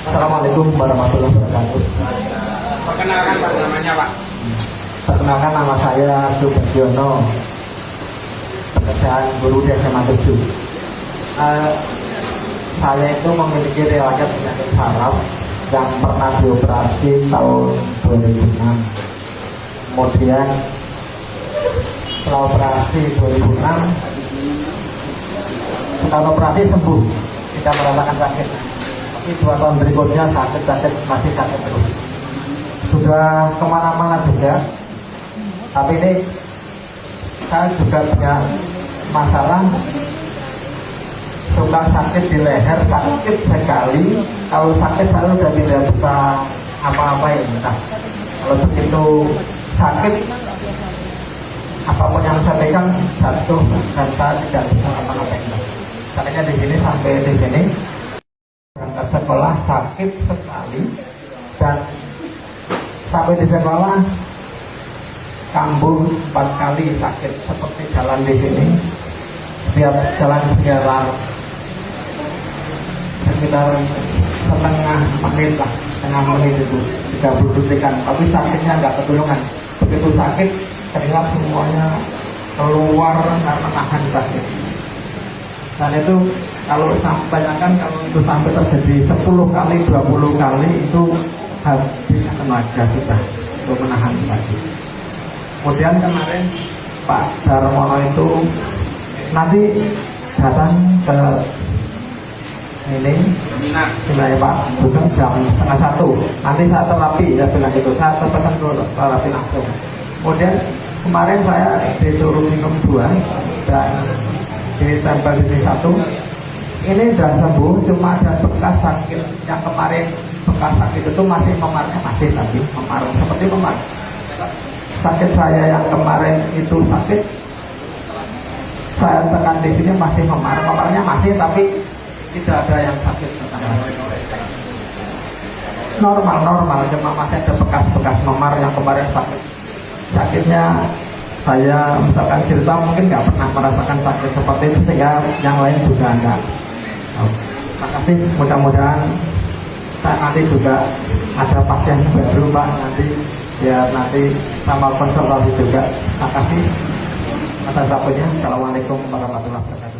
Assalamualaikum warahmatullahi wabarakatuh. Perkenalkan Pak, namanya Pak. Perkenalkan, nama saya Subagiono, pekerjaan guru di SMA 7. Saya itu memiliki riwayat penyakit saraf yang pernah dioperasi tahun 2006. Kemudian setelah operasi 2006, setelah operasi sembuh, tidak merasakan sakit. Tapi 2 tahun berikutnya masih sakit terus. Sudah kemana-mana juga, tapi ini saya juga punya masalah, suka sakit di leher, sakit sekali. Kalau sakit saya sudah tidak bisa apa-apain. Nah, kalau begitu sakit, apapun yang saya pegang jatuh dan saya tidak bisa apa-apain. Makanya di sini sampai di sini berangkat sekolah sakit sekali, dan sampai di sekolah kambuh 4 kali sakit seperti jalan di sini. Setiap jalan sekitar setengah menit itu 30 detikan, tapi sakitnya nggak ketulungan. Begitu sakit keringat semuanya keluar karena nahan sakit. Dan itu kalau sampai terjadi 10 kali 20 kali itu habis tenaga kita untuk menahan sakit. Kemudian kemarin Pak Darmono itu nanti datang ke ini ya Pak, bukan jam 12:30. Nanti saya terapi, ya bilang gitu, saya terpesan terapi langsung. Kemudian kemarin saya disuruh minum 2 dan ditempel di 1. Ini sudah sembuh, cuma ada bekas sakit yang kemarin. Bekas sakit itu masih memarnya, masih tapi memar seperti memar. Sakit saya yang kemarin itu sakit, saya tekan di sini masih memar, memarnya masih, tapi tidak ada yang sakit. Normal, cuma masih ada bekas-bekas memar yang kemarin sakit. Sakitnya saya misalkan cerita mungkin nggak pernah merasakan sakit seperti itu, sehingga yang lain juga enggak. Terima kasih, mudah-mudahan saya nanti juga ada pasien baru Pak, nanti biar nanti sama konsultasi juga. Terima kasih atas waktunya. Assalamualaikum warahmatullahi wabarakatuh.